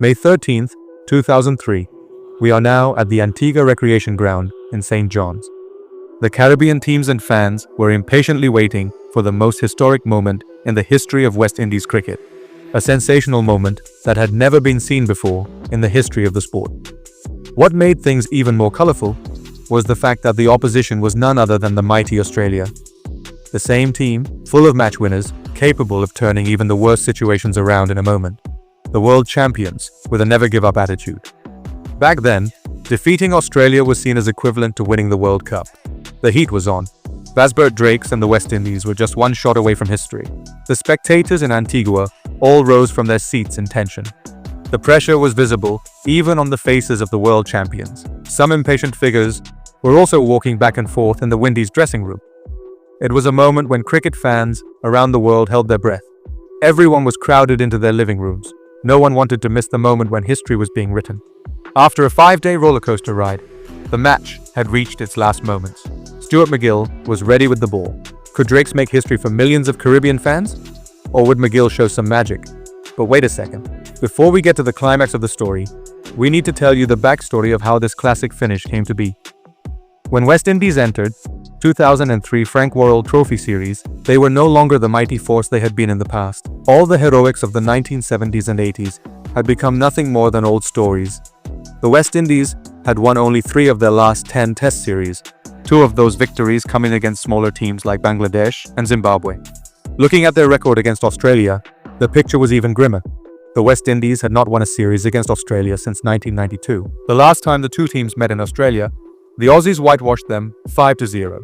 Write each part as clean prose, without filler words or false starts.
May 13th, 2003. We are now at the Antigua Recreation Ground in St. John's. The Caribbean teams and fans were impatiently waiting for the most historic moment in the history of West Indies cricket. A sensational moment that had never been seen before in the history of the sport. What made things even more colourful was the fact that the opposition was none other than the mighty Australia. The same team, full of match winners, capable of turning even the worst situations around in a moment. The world champions with a never-give-up attitude. Back then, defeating Australia was seen as equivalent to winning the World Cup. The heat was on. Vasbert Drakes and the West Indies were just one shot away from history. The spectators in Antigua all rose from their seats in tension. The pressure was visible even on the faces of the world champions. Some impatient figures were also walking back and forth in the Windies dressing room. It was a moment when cricket fans around the world held their breath. Everyone was crowded into their living rooms. No one wanted to miss the moment when history was being written. After a 5-day rollercoaster ride, the match had reached its last moments. Stuart MacGill was ready with the ball. Could Drakes make history for millions of Caribbean fans? Or would MacGill show some magic? But wait a second. Before we get to the climax of the story, we need to tell you the backstory of how this classic finish came to be. When West Indies entered 2003 Frank Worrell Trophy Series, they were no longer the mighty force they had been in the past. All the heroics of the 1970s and 80s had become nothing more than old stories. The West Indies had won only 3 of their last 10 Test series, 2 of those victories coming against smaller teams like Bangladesh and Zimbabwe. Looking at their record against Australia, the picture was even grimmer. The West Indies had not won a series against Australia since 1992. The last time the two teams met in Australia, the Aussies whitewashed them 5-0.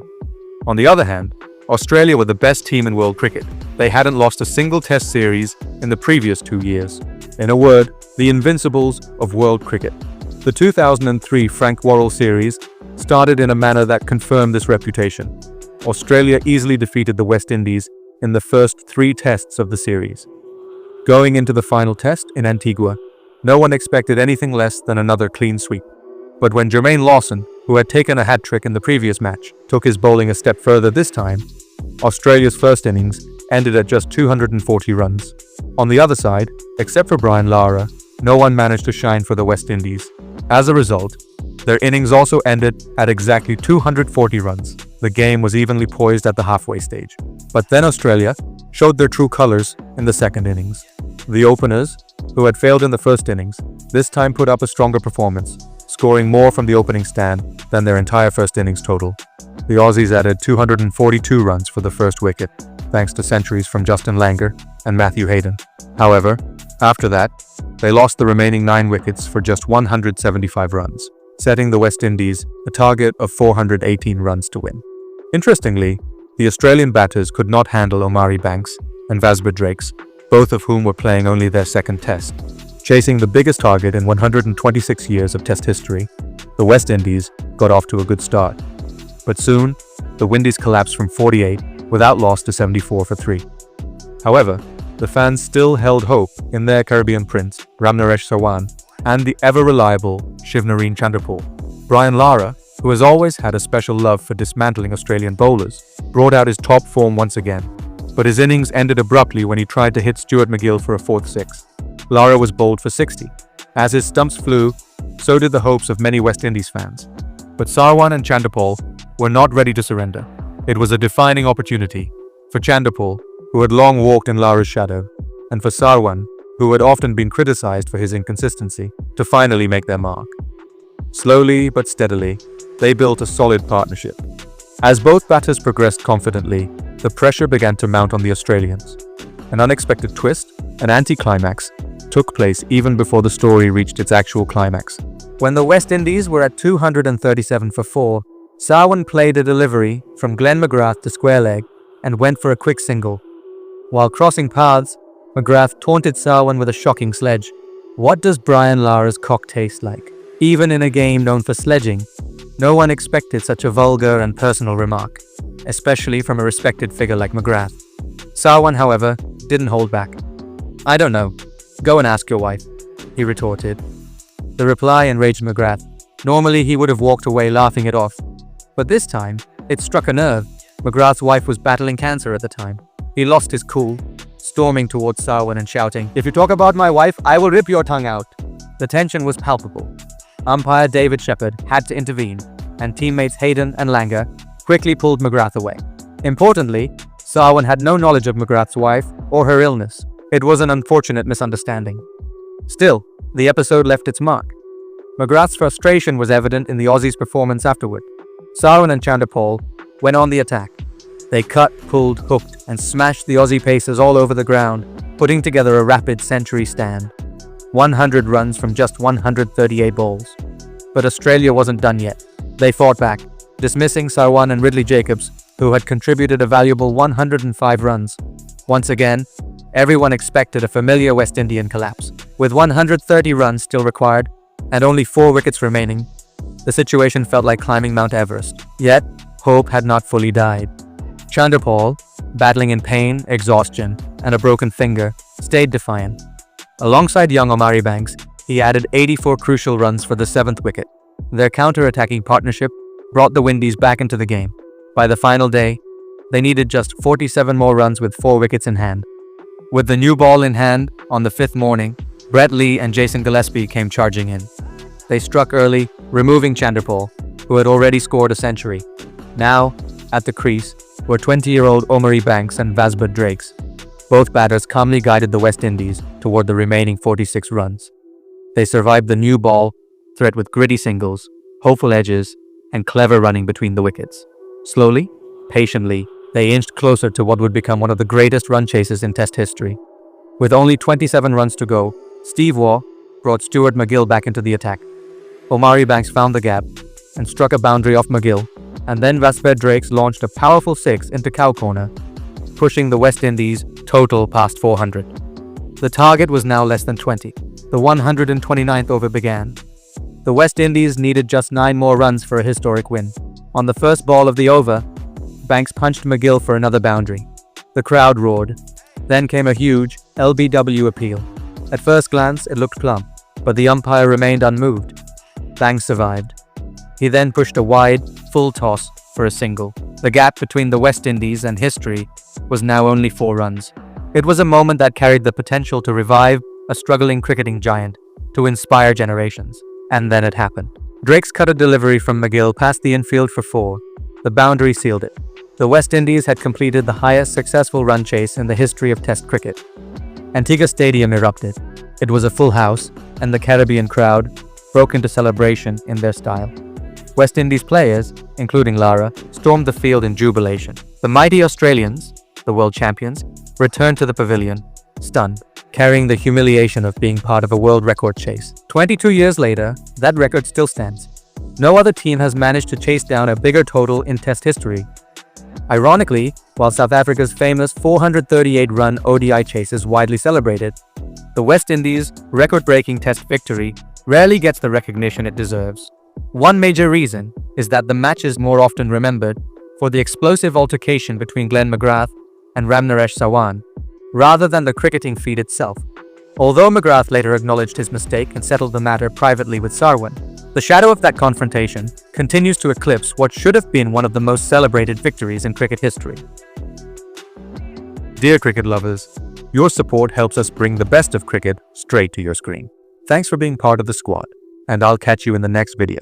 On the other hand, Australia were the best team in world cricket. They hadn't lost a single Test series in the previous 2 years. In a word, the invincibles of world cricket. The 2003 Frank Worrell series started in a manner that confirmed this reputation. Australia easily defeated the West Indies in the first 3 tests of the series. Going into the final test in Antigua, no one expected anything less than another clean sweep. But when Jermaine Lawson, who had taken a hat-trick in the previous match, took his bowling a step further this time, Australia's first innings ended at just 240 runs. On the other side, except for Brian Lara, no one managed to shine for the West Indies. As a result, their innings also ended at exactly 240 runs. The game was evenly poised at the halfway stage. But then Australia showed their true colours in the second innings. The openers, who had failed in the first innings, this time put up a stronger performance, scoring more from the opening stand than their entire first innings total. The Aussies added 242 runs for the first wicket, thanks to centuries from Justin Langer and Matthew Hayden. However, after that, they lost the remaining 9 wickets for just 175 runs, setting the West Indies a target of 418 runs to win. Interestingly, the Australian batters could not handle Omari Banks and Vasbert Drakes, both of whom were playing only their second test. Chasing the biggest target in 126 years of Test history, the West Indies got off to a good start. But soon, the Windies collapsed from 48 without loss to 74 for 3. However, the fans still held hope in their Caribbean prince, Ramnaresh Sarwan, and the ever-reliable Shivnarine Chanderpaul. Brian Lara, who has always had a special love for dismantling Australian bowlers, brought out his top form once again. But his innings ended abruptly when he tried to hit Stuart MacGill for a 4th 6. Lara was bowled for 60. As his stumps flew, so did the hopes of many West Indies fans. But Sarwan and Chanderpaul were not ready to surrender. It was a defining opportunity for Chanderpaul, who had long walked in Lara's shadow, and for Sarwan, who had often been criticized for his inconsistency, to finally make their mark. Slowly but steadily, they built a solid partnership. As both batters progressed confidently, the pressure began to mount on the Australians. An unexpected twist, an anticlimax, took place even before the story reached its actual climax. When the West Indies were at 237 for 4, Sarwan played a delivery from Glenn McGrath to square leg and went for a quick single. While crossing paths, McGrath taunted Sarwan with a shocking sledge. What does Brian Lara's cock taste like? Even in a game known for sledging, no one expected such a vulgar and personal remark, especially from a respected figure like McGrath. Sarwan, however, didn't hold back. "I don't know. Go and ask your wife," he retorted. The reply enraged McGrath. Normally, he would have walked away laughing it off. But this time, it struck a nerve. McGrath's wife was battling cancer at the time. He lost his cool, storming towards Sarwan and shouting, "If you talk about my wife, I will rip your tongue out." The tension was palpable. Umpire David Shepherd had to intervene, and teammates Hayden and Langer quickly pulled McGrath away. Importantly, Sarwan had no knowledge of McGrath's wife or her illness. It was an unfortunate misunderstanding. Still, the episode left its mark. McGrath's frustration was evident in the Aussies' performance afterward. Sarin and Chanderpaul went on the attack. They cut, pulled, hooked, and smashed the Aussie pacers all over the ground, putting together a rapid century stand. 100 runs from just 138 balls. But Australia wasn't done yet. They fought back, dismissing Sarwan and Ridley Jacobs, who had contributed a valuable 105 runs. Once again, everyone expected a familiar West Indian collapse. With 130 runs still required, and only 4 wickets remaining, the situation felt like climbing Mount Everest. Yet, hope had not fully died. Chanderpaul, battling in pain, exhaustion, and a broken finger, stayed defiant. Alongside young Omari Banks, he added 84 crucial runs for the 7th wicket. Their counter-attacking partnership brought the Windies back into the game. By the final day, they needed just 47 more runs with 4 wickets in hand. With the new ball in hand, on the 5th morning, Brett Lee and Jason Gillespie came charging in. They struck early, removing Chanderpaul, who had already scored a century. Now, at the crease, were 20-year-old Omari Banks and Vasbert Drakes. Both batters calmly guided the West Indies toward the remaining 46 runs. They survived the new ball threat with gritty singles, hopeful edges, and clever running between the wickets. Slowly, patiently, they inched closer to what would become one of the greatest run chases in Test history. With only 27 runs to go, Steve Waugh brought Stuart MacGill back into the attack. Omari Banks found the gap and struck a boundary off MacGill, and then Vasbert Drakes launched a powerful 6 into cow corner, pushing the West Indies total past 400. The target was now less than 20. The 129th over began. The West Indies needed just 9 more runs for a historic win. On the first ball of the over, Banks punched MacGill for another boundary. The crowd roared. Then came a huge LBW appeal. At first glance, it looked plump, but the umpire remained unmoved. Banks survived. He then pushed a wide, full toss for a single. The gap between the West Indies and history was now only 4 runs. It was a moment that carried the potential to revive a struggling cricketing giant, to inspire generations. And then it happened. Drakes cut a delivery from MacGill past the infield for 4. The boundary sealed it. The West Indies had completed the highest successful run chase in the history of Test cricket. Antigua Stadium erupted. It was a full house, and the Caribbean crowd broke into celebration in their style. West Indies players, including Lara, stormed the field in jubilation. The mighty Australians, the world champions, returned to the pavilion, stunned, carrying the humiliation of being part of a world record chase. 22 years later, that record still stands. No other team has managed to chase down a bigger total in Test history. Ironically, while South Africa's famous 438-run ODI chase is widely celebrated, the West Indies' record-breaking Test victory rarely gets the recognition it deserves. One major reason is that the match is more often remembered for the explosive altercation between Glenn McGrath and Ramnaresh Sarwan, rather than the cricketing feat itself. Although McGrath later acknowledged his mistake and settled the matter privately with Sarwan, the shadow of that confrontation continues to eclipse what should have been one of the most celebrated victories in cricket history. Dear cricket lovers, your support helps us bring the best of cricket straight to your screen. Thanks for being part of the squad, and I'll catch you in the next video.